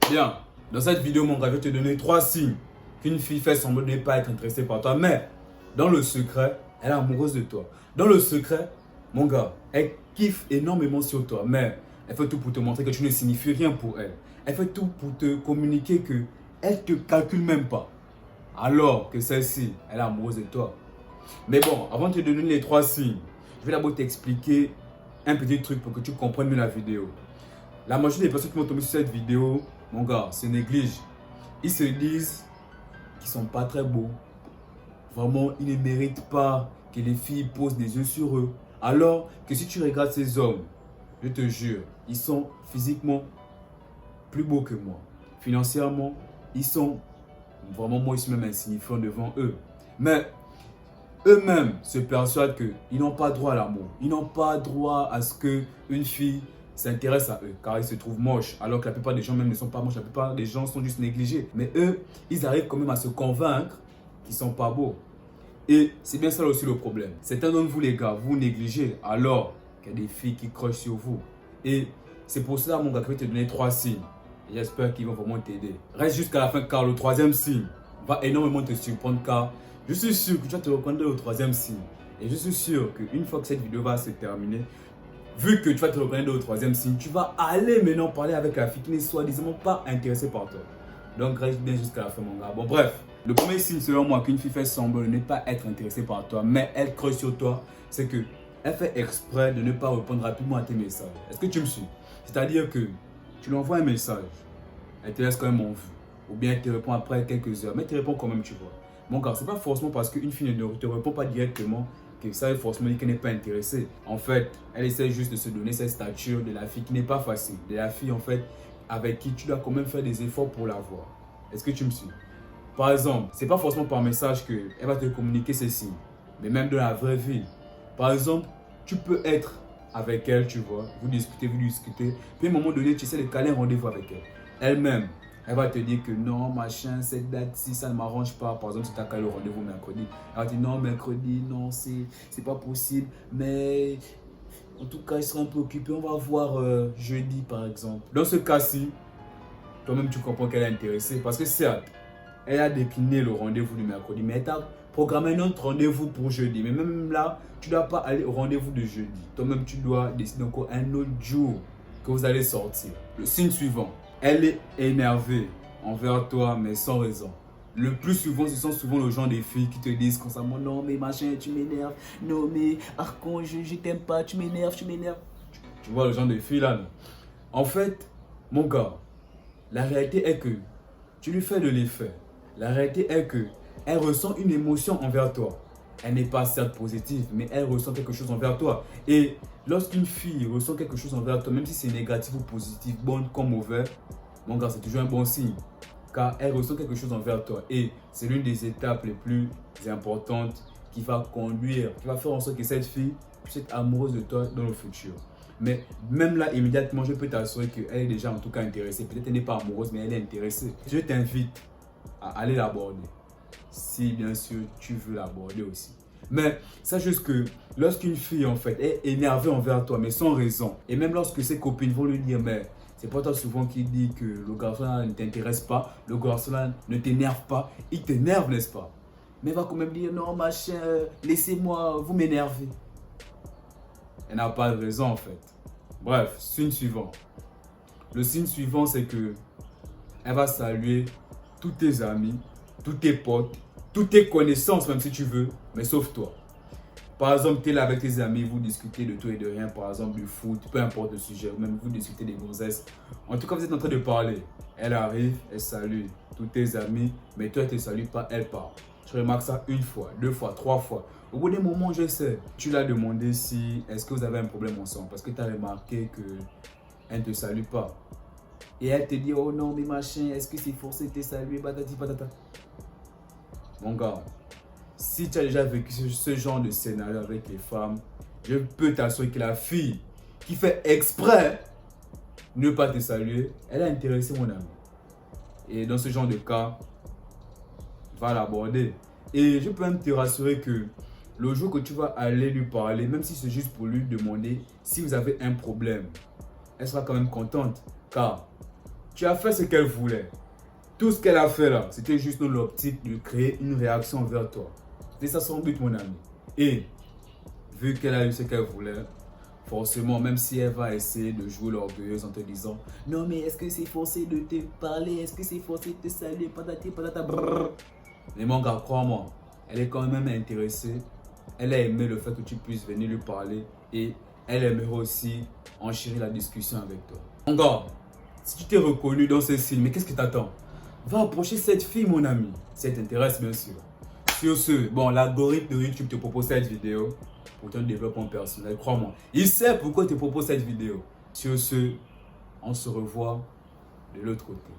Bien, dans cette vidéo, mon gars, je vais te donner 3 signes qu'une fille fait semblant de ne pas être intéressée par toi. Mais, dans le secret, elle est amoureuse de toi. Dans le secret, mon gars, elle kiffe énormément sur toi. Mais, elle fait tout pour te montrer que tu ne signifies rien pour elle. Elle fait tout pour te communiquer que elle ne te calcule même pas. Alors que celle-ci, elle est amoureuse de toi. Mais bon, avant de te donner les 3 signes, je vais d'abord t'expliquer un petit truc pour que tu comprennes mieux la vidéo. La majorité des personnes qui vont tomber sur cette vidéo, mon gars, se négligent. Ils se disent qu'ils sont pas très beaux. Vraiment, ils ne méritent pas que les filles posent des yeux sur eux. Alors que si tu regardes ces hommes, je te jure, ils sont physiquement plus beaux que moi. Financièrement, ils sont vraiment, moi, je suis même insignifiant devant eux. Mais eux-mêmes se persuadent qu'ils n'ont pas droit à l'amour. Ils n'ont pas droit à ce qu'une fille s'intéresse à eux, car ils se trouvent moches, alors que la plupart des gens même ne sont pas moches, la plupart des gens sont juste négligés. Mais eux, ils arrivent quand même à se convaincre qu'ils ne sont pas beaux. Et c'est bien ça aussi le problème. Certains d'entre vous, les gars, vous négligez alors qu'il y a des filles qui crochent sur vous. Et c'est pour cela, mon gars, que je vais te donner 3 signes. Et j'espère qu'ils vont vraiment t'aider. Reste jusqu'à la fin, car le 3e signe va énormément te surprendre, car je suis sûr que tu vas te reconnaître au 3e signe. Et je suis sûr qu'une fois que cette vidéo va se terminer, vu que tu vas te reconnaître au 3e signe, tu vas aller maintenant parler avec la fille qui n'est soi-disant pas intéressée par toi. Donc reste bien jusqu'à la fin, mon gars. Bon, bref. Le premier signe, selon moi, qu'une fille fait semblant de ne pas être intéressée par toi, mais elle creuse sur toi, c'est que elle fait exprès de ne pas répondre rapidement à tes messages. Est-ce que tu me suis? C'est-à-dire que tu lui envoies un message, elle te laisse quand même en vue. Ou bien elle te répond après quelques heures, mais elle te répond quand même, tu vois. Mon gars, c'est pas forcément parce qu'une fille ne te répond pas directement que ça veut forcément dire qu'elle n'est pas intéressée. En fait, elle essaie juste de se donner cette stature de la fille qui n'est pas facile. De la fille, en fait, avec qui tu dois quand même faire des efforts pour la voir. Est-ce que tu me suis? Par exemple, c'est pas forcément par message qu'elle va te communiquer ces signes, mais même dans la vraie vie. Par exemple, tu peux être avec elle, tu vois, vous discutez, puis à un moment donné, tu essaies de caler un rendez-vous avec elle. Elle-même, elle va te dire que non, machin, cette date-ci, ça ne m'arrange pas. Par exemple, si tu as calé le rendez-vous mercredi, elle va te dire non, mercredi, non, c'est pas possible, mais en tout cas, je serai un peu occupé, on va voir jeudi, par exemple. Dans ce cas-ci, toi-même, tu comprends qu'elle est intéressée, parce que certes, elle a décliné le rendez-vous du mercredi, mais elle t'a programmé un autre rendez-vous pour jeudi. Mais même là, tu ne dois pas aller au rendez-vous de jeudi. Toi-même, tu dois décider encore un autre jour que vous allez sortir. Le signe suivant, elle est énervée envers toi, mais sans raison. Le plus souvent, ce sont souvent le genre des filles qui te disent constamment non, mais machin, tu m'énerves. Non, mais Arcon, je t'aime pas, tu m'énerves, tu m'énerves. Tu vois le genre de filles là, non? En fait, mon gars, la réalité est que tu lui fais de l'effet. La réalité est que elle ressent une émotion envers toi. Elle n'est pas certes positive, mais elle ressent quelque chose envers toi. Et lorsqu'une fille ressent quelque chose envers toi, même si c'est négatif ou positif, bon comme mauvais, mon gars, c'est toujours un bon signe. Car elle ressent quelque chose envers toi. Et c'est l'une des étapes les plus importantes qui va conduire, qui va faire en sorte que cette fille puisse être amoureuse de toi dans le futur. Mais même là, immédiatement, je peux t'assurer qu'elle est déjà en tout cas intéressée. Peut-être qu'elle n'est pas amoureuse, mais elle est intéressée. Je t'invite à aller l'aborder. Si bien sûr tu veux l'aborder aussi. Mais sache juste que lorsqu'une fille en fait est énervée envers toi, mais sans raison, et même lorsque ses copines vont lui dire, mais c'est pas toi souvent qui dit que le garçon là ne t'intéresse pas, le garçon là ne t'énerve pas, il t'énerve, n'est-ce pas? Mais elle va quand même dire, non machin, laissez-moi, vous m'énervez. Elle n'a pas de raison en fait. Bref, signe suivant. Le signe suivant, c'est que elle va saluer tous tes amis, tous tes potes, toutes tes connaissances, même si tu veux, mais sauf toi. Par exemple, tu es là avec tes amis, vous discutez de tout et de rien, par exemple du foot, peu importe le sujet, ou même vous discutez des grossesses. En tout cas, vous êtes en train de parler. Elle arrive, elle salue tous tes amis, mais toi, elle ne te salue pas, elle part. Je remarque ça 1 fois, 2 fois, 3 fois. Au bout d'un moment, je sais. Tu l'as demandé si, est-ce que vous avez un problème ensemble, parce que tu as remarqué qu'elle ne te salue pas. Et elle te dit, oh non, mais machin, est-ce que c'est forcé de te saluer, patati patata. Mon gars, si tu as déjà vécu ce genre de scénario avec les femmes, je peux t'assurer que la fille qui fait exprès ne pas te saluer, elle est intéressée, mon ami. Et dans ce genre de cas, va l'aborder. Et je peux même te rassurer que le jour que tu vas aller lui parler, même si c'est juste pour lui demander si vous avez un problème, elle sera quand même contente. Car Tu as fait ce qu'elle voulait. Tout ce qu'elle a fait là, c'était juste dans l'optique de créer une réaction vers toi. C'était ça son but, mon ami. Et vu qu'elle a eu ce qu'elle voulait, forcément, même si elle va essayer de jouer l'orgueilleuse en te disant non, mais est-ce que c'est forcé de te parler? Est-ce que c'est forcé de te saluer? Patati patata brrr. Mais mon gars, crois-moi, elle est quand même intéressée. Elle a aimé le fait que tu puisses venir lui parler et elle aimerait aussi enchérir la discussion avec toi. Mon gars, si tu t'es reconnu dans ces signes, mais qu'est-ce que t'attends? Va approcher cette fille, mon ami. Si elle t'intéresse, bien sûr. Sur ce, bon, l'algorithme de YouTube te propose cette vidéo pour ton développement personnel. Crois-moi, il sait pourquoi il te propose cette vidéo. Sur ce, on se revoit de l'autre côté.